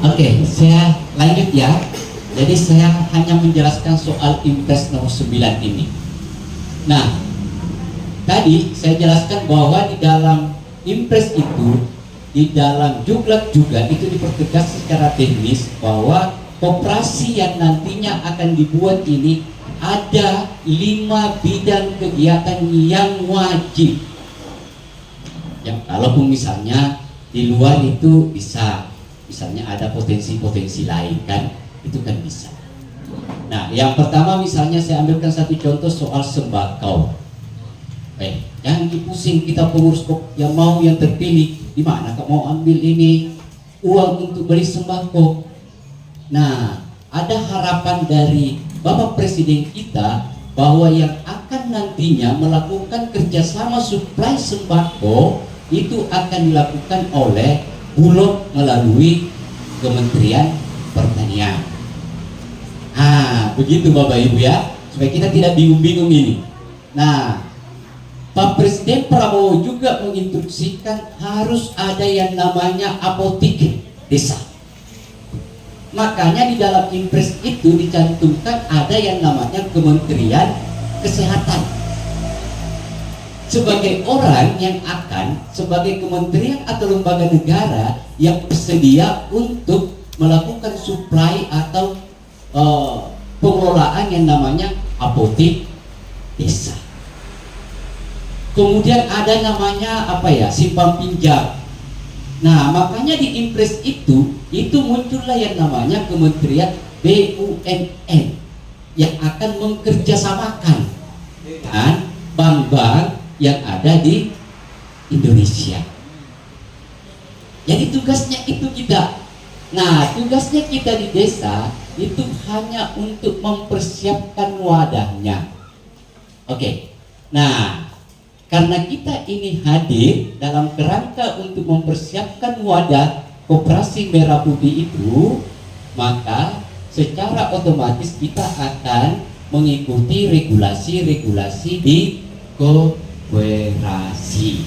Oke, saya lanjut ya. Jadi saya hanya menjelaskan soal Impres nomor 9 ini. Nah, tadi saya jelaskan bahwa di dalam Impres itu, di dalam Juklak juga itu dipertegas secara teknis bahwa koperasi yang nantinya akan dibuat ini ada 5 bidang kegiatan yang wajib. Yang kalaupun misalnya di luar itu bisa, misalnya ada potensi-potensi lain kan, itu kan bisa. Nah, yang pertama misalnya saya ambilkan satu contoh soal sembako. Jangan dipusing kita pengurus yang mau yang terpilih, di mana kamu mau ambil ini uang untuk beli sembako. Nah, ada harapan dari Bapak Presiden kita bahwa yang akan nantinya melakukan kerjasama suplai sembako itu akan dilakukan oleh Bulog melalui Kementerian Pertanian. Nah, begitu Bapak Ibu ya, supaya kita tidak bingung-bingung ini. Nah, Pak Presiden Prabowo juga menginstruksikan harus ada yang namanya apotek desa. Makanya di dalam Impres itu dicantumkan ada yang namanya Kementerian Kesehatan. Sebagai orang yang akan, sebagai kementerian atau lembaga negara yang bersedia untuk melakukan suplai atau pengelolaan yang namanya apotek desa. Kemudian ada namanya simpan pinjam. Nah, makanya di Impres itu muncullah yang namanya Kementerian BUMN yang akan mengkerjasamakan dengan bank-bank yang ada di Indonesia. Jadi tugasnya itu kita. Nah, tugasnya kita di desa itu hanya untuk mempersiapkan wadahnya. Oke. Nah, karena kita ini hadir dalam kerangka untuk mempersiapkan wadah Koperasi Merah Putih itu, maka secara otomatis kita akan mengikuti regulasi-regulasi di koperasi.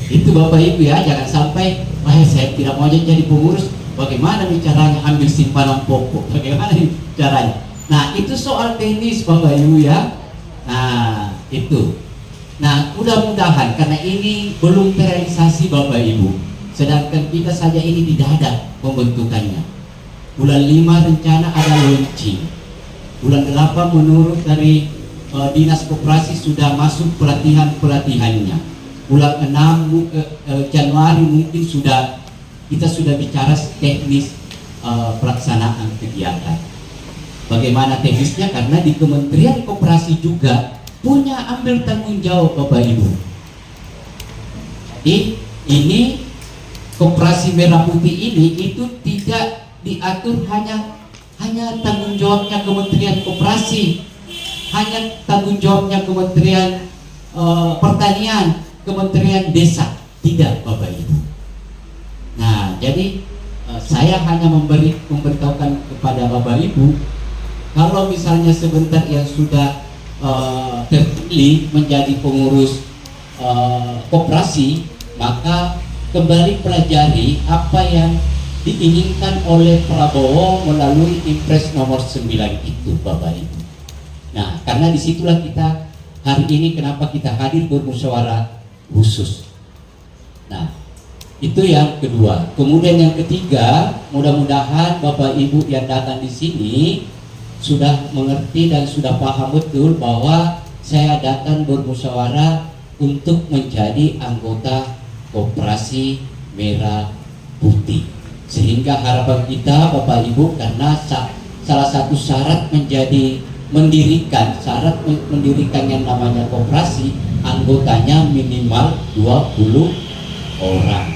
Itu Bapak Ibu ya, jangan sampai saya tidak mau jadi pengurus, bagaimana nih caranya ambil simpanan pokok, bagaimana nih caranya. Nah, itu soal teknis Bapak Ibu ya. Nah, itu. Nah, mudah-mudahan karena ini belum terrealisasi Bapak Ibu, sedangkan kita saja ini tidak ada pembentukannya. Bulan 5 rencana ada launching. Bulan 8 menurut dari Dinas Koperasi sudah masuk pelatihannya. Bulan 6 Januari mungkin kita sudah bicara teknis pelaksanaan kegiatan. Bagaimana teknisnya? Karena di Kementerian Koperasi juga punya ambil tanggung jawab Bapak Ibu. Jadi ini Koperasi Merah Putih ini itu tidak diatur hanya tanggung jawabnya Kementerian Koperasi, hanya tanggung jawabnya Kementerian Pertanian, Kementerian Desa, tidak Bapak Ibu. Nah, jadi saya hanya memberitahukan kepada Bapak Ibu, kalau misalnya sebentar yang sudah terpilih menjadi pengurus koperasi, maka kembali pelajari apa yang diinginkan oleh Prabowo melalui Impres nomor 9 itu Bapak Ibu. Nah, karena disitulah kita hari ini kenapa kita hadir bermusyawarah khusus. Nah, itu yang kedua. Kemudian yang ketiga, mudah-mudahan Bapak Ibu yang datang di sini sudah mengerti dan sudah paham betul bahwa saya datang bermusyawarah untuk menjadi anggota Koperasi Merah Putih. Sehingga harapan kita Bapak Ibu, karena salah satu syarat syarat mendirikan yang namanya koperasi, anggotanya minimal 20 orang.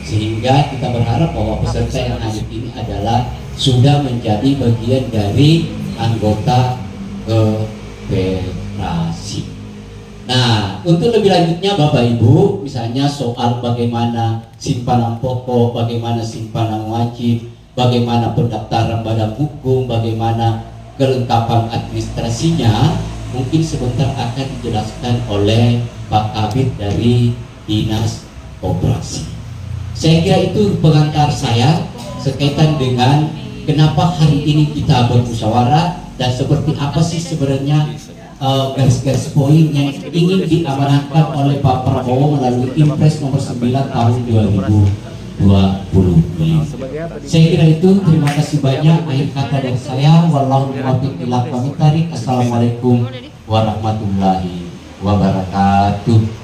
Sehingga kita berharap bahwa peserta yang hadir ini adalah sudah menjadi bagian dari anggota koperasi. Nah, untuk lebih lanjutnya Bapak Ibu, misalnya soal bagaimana simpanan pokok, bagaimana simpanan wajib, bagaimana pendaftaran badan hukum, bagaimana kelengkapan administrasinya, mungkin sebentar akan dijelaskan oleh Pak Kabid dari Dinas Koperasi. Saya kira itu pengantar saya. sekaitan dengan kenapa hari ini kita bermusyawarah dan seperti apa sih sebenarnya garis-garis poin yang ingin diamanatkan oleh Pak Prabowo melalui Impres nomor 9 tahun 2020. Saya kira itu, terima kasih banyak. Akhir kata dari saya, wallahu muwaffiq ila aqwamit thoriq. Assalamualaikum warahmatullahi wabarakatuh.